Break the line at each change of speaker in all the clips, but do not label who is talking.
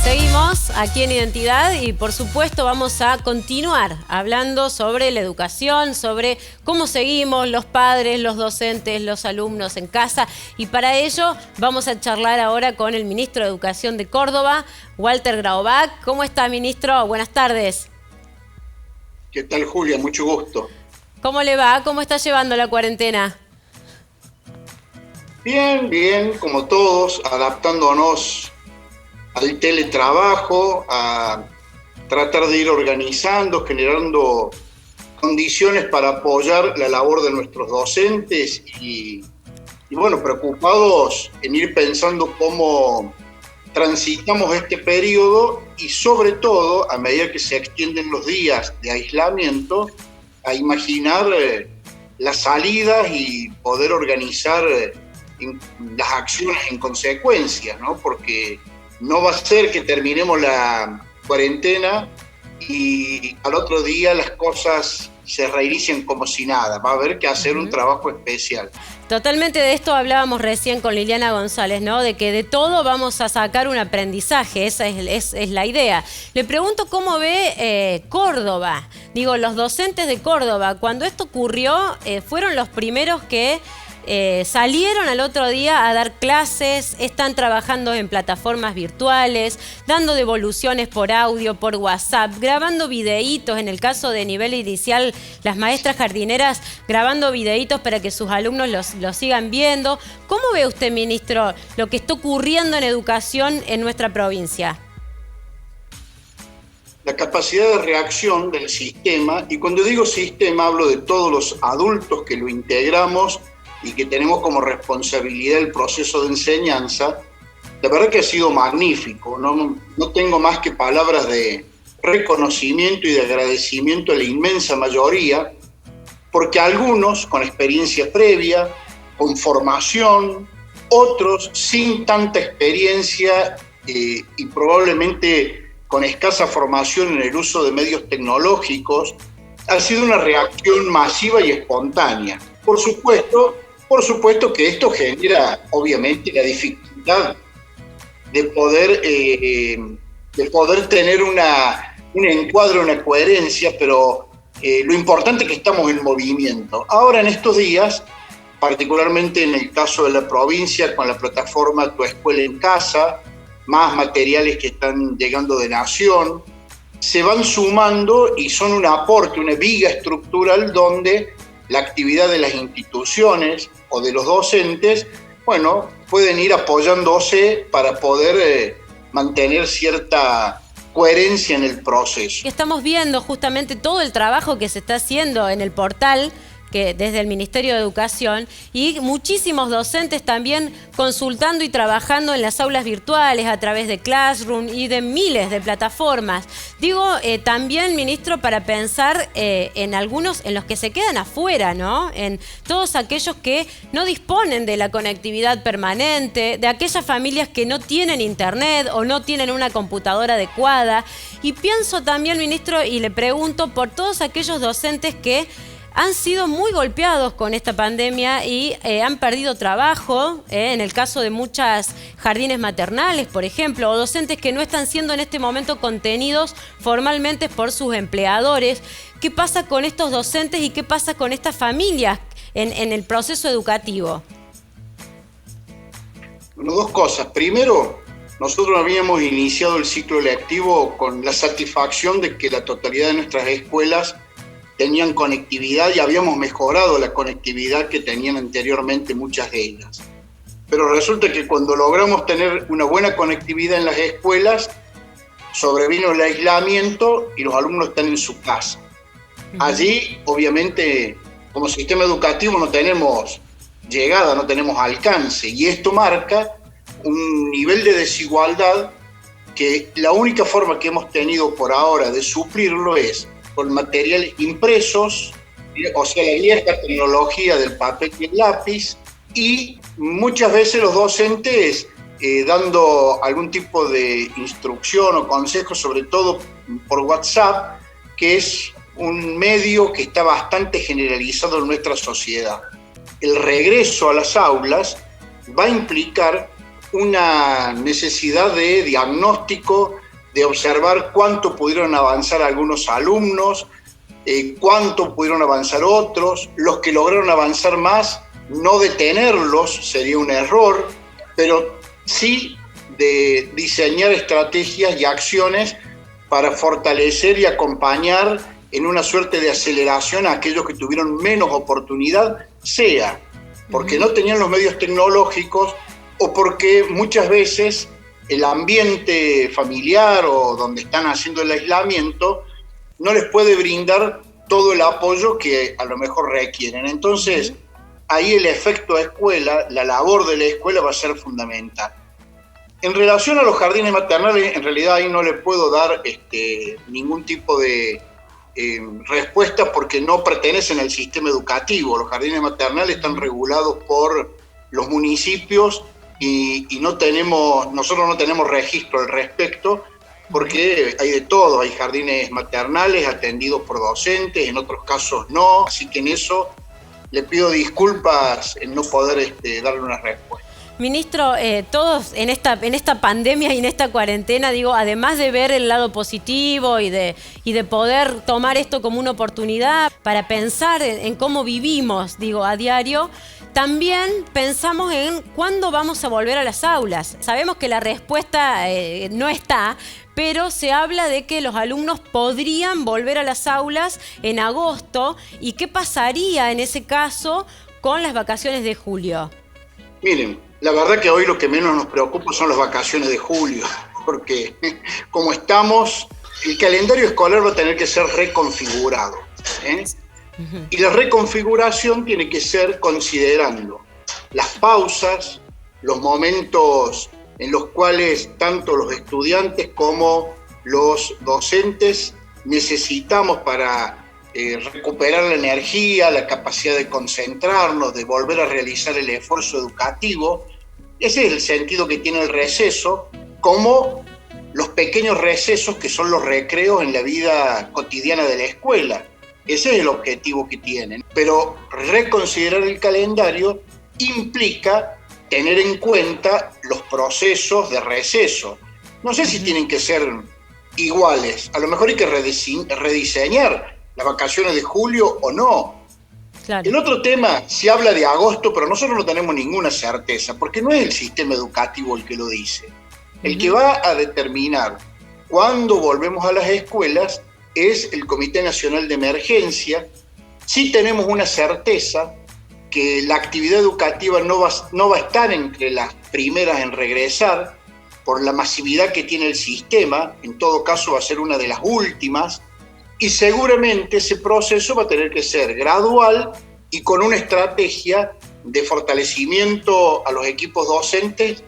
Seguimos aquí en Identidad y por supuesto vamos a continuar hablando sobre la educación, sobre cómo seguimos los padres, los docentes, los alumnos en casa, y para ello vamos a charlar ahora con el ministro de Educación de Córdoba, Walter Graubach. ¿Cómo está, ministro? Buenas tardes.
¿Qué tal, Julia? Mucho gusto.
¿Cómo le va? ¿Cómo está llevando la cuarentena?
Bien, bien, como todos, adaptándonos al teletrabajo, a tratar de ir organizando, generando condiciones para apoyar la labor de nuestros docentes y bueno, preocupados en ir pensando cómo transitamos este periodo y sobre todo, a medida que se extienden los días de aislamiento, a imaginar las salidas y poder organizar las acciones en consecuencia, ¿no? Porque no va a ser que terminemos la cuarentena y al otro día las cosas se reinicien como si nada. Va a haber que hacer un trabajo especial.
Totalmente, de esto hablábamos recién con Liliana González, ¿no? De que de todo vamos a sacar un aprendizaje, esa es la idea. Le pregunto cómo ve Córdoba. Digo, los docentes de Córdoba, cuando esto ocurrió, fueron los primeros que salieron al otro día a dar clases, están trabajando en plataformas virtuales, dando devoluciones por audio, por WhatsApp, grabando videitos, en el caso de nivel inicial, las maestras jardineras grabando videitos para que sus alumnos los sigan viendo. ¿Cómo ve usted, ministro, lo que está ocurriendo en educación en nuestra provincia?
La capacidad de reacción del sistema, y cuando digo sistema hablo de todos los adultos que lo integramos y que tenemos como responsabilidad el proceso de enseñanza, la verdad que ha sido magnífico. No tengo más que palabras de reconocimiento y de agradecimiento a la inmensa mayoría, porque algunos con experiencia previa, con formación, otros sin tanta experiencia y probablemente con escasa formación en el uso de medios tecnológicos, ha sido una reacción masiva y espontánea. Por supuesto que esto genera, obviamente, la dificultad de poder tener un encuadro, una coherencia, pero lo importante es que estamos en movimiento. Ahora, en estos días, particularmente en el caso de la provincia, con la plataforma Tu Escuela en Casa, más materiales que están llegando de Nación, se van sumando y son un aporte, una viga estructural donde la actividad de las instituciones o de los docentes, bueno, pueden ir apoyándose para poder mantener cierta coherencia en el proceso.
Estamos viendo justamente todo el trabajo que se está haciendo en el portal que desde el Ministerio de Educación, y muchísimos docentes también consultando y trabajando en las aulas virtuales a través de Classroom y de miles de plataformas. Digo, también, ministro, para pensar en algunos, en los que se quedan afuera, ¿no? En todos aquellos que no disponen de la conectividad permanente, de aquellas familias que no tienen internet o no tienen una computadora adecuada. Y pienso también, ministro, y le pregunto por todos aquellos docentes que han sido muy golpeados con esta pandemia y han perdido trabajo, en el caso de muchas jardines maternales, por ejemplo, o docentes que no están siendo en este momento contenidos formalmente por sus empleadores. ¿Qué pasa con estos docentes y qué pasa con estas familias en el proceso educativo?
Bueno, dos cosas. Primero, nosotros habíamos iniciado el ciclo lectivo con la satisfacción de que la totalidad de nuestras escuelas tenían conectividad y habíamos mejorado la conectividad que tenían anteriormente muchas de ellas. Pero resulta que cuando logramos tener una buena conectividad en las escuelas, sobrevino el aislamiento y los alumnos están en su casa. Allí, obviamente, como sistema educativo no tenemos llegada, no tenemos alcance, y esto marca un nivel de desigualdad que la única forma que hemos tenido por ahora de suplirlo es con materiales impresos, o sea, la vieja tecnología del papel y el lápiz, y muchas veces los docentes dando algún tipo de instrucción o consejo, sobre todo por WhatsApp, que es un medio que está bastante generalizado en nuestra sociedad. El regreso a las aulas va a implicar una necesidad de diagnóstico, de observar cuánto pudieron avanzar algunos alumnos, cuánto pudieron avanzar otros, los que lograron avanzar más, no detenerlos sería un error, pero sí de diseñar estrategias y acciones para fortalecer y acompañar en una suerte de aceleración a aquellos que tuvieron menos oportunidad, sea porque no tenían los medios tecnológicos o porque muchas veces el ambiente familiar o donde están haciendo el aislamiento no les puede brindar todo el apoyo que a lo mejor requieren. Entonces, ahí el efecto escuela, la labor de la escuela va a ser fundamental. En relación a los jardines maternales, en realidad ahí no le puedo dar ningún tipo de respuesta porque no pertenecen al sistema educativo. Los jardines maternales están regulados por los municipios y nosotros no tenemos registro al respecto porque hay de todo. Hay jardines maternales atendidos por docentes, en otros casos no. Así que en eso le pido disculpas en no poder darle una respuesta.
Ministro, todos en esta pandemia y en esta cuarentena, digo, además de ver el lado positivo y de poder tomar esto como una oportunidad para pensar en cómo vivimos, digo, a diario, también pensamos en cuándo vamos a volver a las aulas. Sabemos que la respuesta no está, pero se habla de que los alumnos podrían volver a las aulas en agosto. ¿Y qué pasaría en ese caso con las vacaciones de julio?
Miren, la verdad que hoy lo que menos nos preocupa son las vacaciones de julio, porque como estamos, el calendario escolar va a tener que ser reconfigurado, ¿eh? Y la reconfiguración tiene que ser considerando las pausas, los momentos en los cuales tanto los estudiantes como los docentes necesitamos para recuperar la energía, la capacidad de concentrarnos, de volver a realizar el esfuerzo educativo. Ese es el sentido que tiene el receso, como los pequeños recesos que son los recreos en la vida cotidiana de la escuela. Ese es el objetivo que tienen. Pero reconsiderar el calendario implica tener en cuenta los procesos de receso. No sé si tienen que ser iguales. A lo mejor hay que rediseñar las vacaciones de julio o no. Claro. El otro tema, se habla de agosto, pero nosotros no tenemos ninguna certeza, porque no es el sistema educativo el que lo dice. El que va a determinar cuándo volvemos a las escuelas es el Comité Nacional de Emergencia. Sí tenemos una certeza que la actividad educativa no va a estar entre las primeras en regresar por la masividad que tiene el sistema. En todo caso va a ser una de las últimas. Y seguramente ese proceso va a tener que ser gradual y con una estrategia de fortalecimiento a los equipos docentes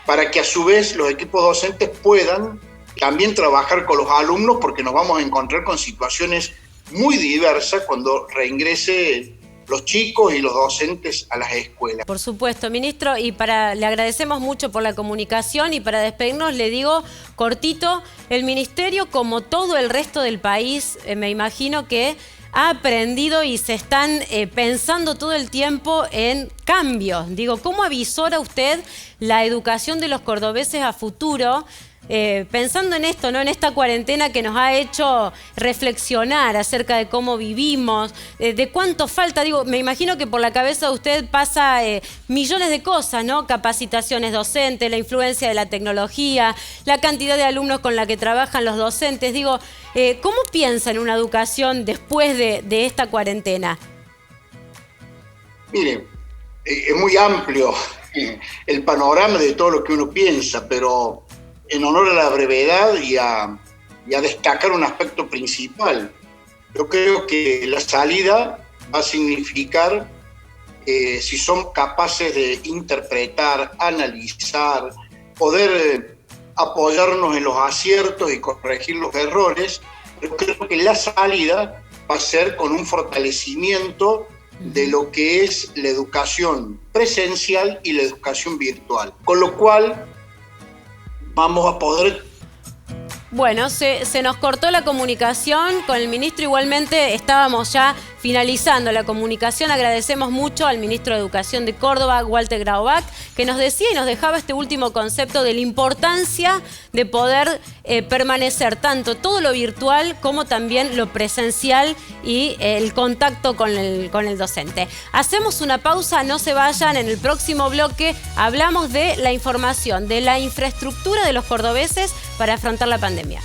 para que a su vez los equipos docentes puedan también trabajar con los alumnos, porque nos vamos a encontrar con situaciones muy diversas cuando reingresen los chicos y los docentes a las escuelas.
Por supuesto, ministro, y le agradecemos mucho por la comunicación, y para despedirnos le digo cortito, el ministerio, como todo el resto del país, me imagino que ha aprendido y se están pensando todo el tiempo en cambios. Digo, ¿cómo avisora usted la educación de los cordobeses a futuro? Pensando en esto, ¿no? En esta cuarentena que nos ha hecho reflexionar acerca de cómo vivimos, de cuánto falta. Digo, me imagino que por la cabeza de usted pasa millones de cosas, ¿no? Capacitaciones docentes, la influencia de la tecnología, la cantidad de alumnos con la que trabajan los docentes. Digo, ¿cómo piensa en una educación después de esta cuarentena?
Mire, es muy amplio el panorama de todo lo que uno piensa, pero en honor a la brevedad y a destacar un aspecto principal. Yo creo que la salida va a significar, si son capaces de interpretar, analizar, poder apoyarnos en los aciertos y corregir los errores, yo creo que la salida va a ser con un fortalecimiento de lo que es la educación presencial y la educación virtual. Con lo cual vamos a poder...
Bueno, se nos cortó la comunicación con el ministro. Igualmente estábamos ya finalizando la comunicación, agradecemos mucho al ministro de Educación de Córdoba, Walter Graubach, que nos decía y nos dejaba este último concepto de la importancia de poder permanecer tanto todo lo virtual como también lo presencial y el contacto con el docente. Hacemos una pausa, no se vayan, en el próximo bloque hablamos de la información, de la infraestructura de los cordobeses para afrontar la pandemia.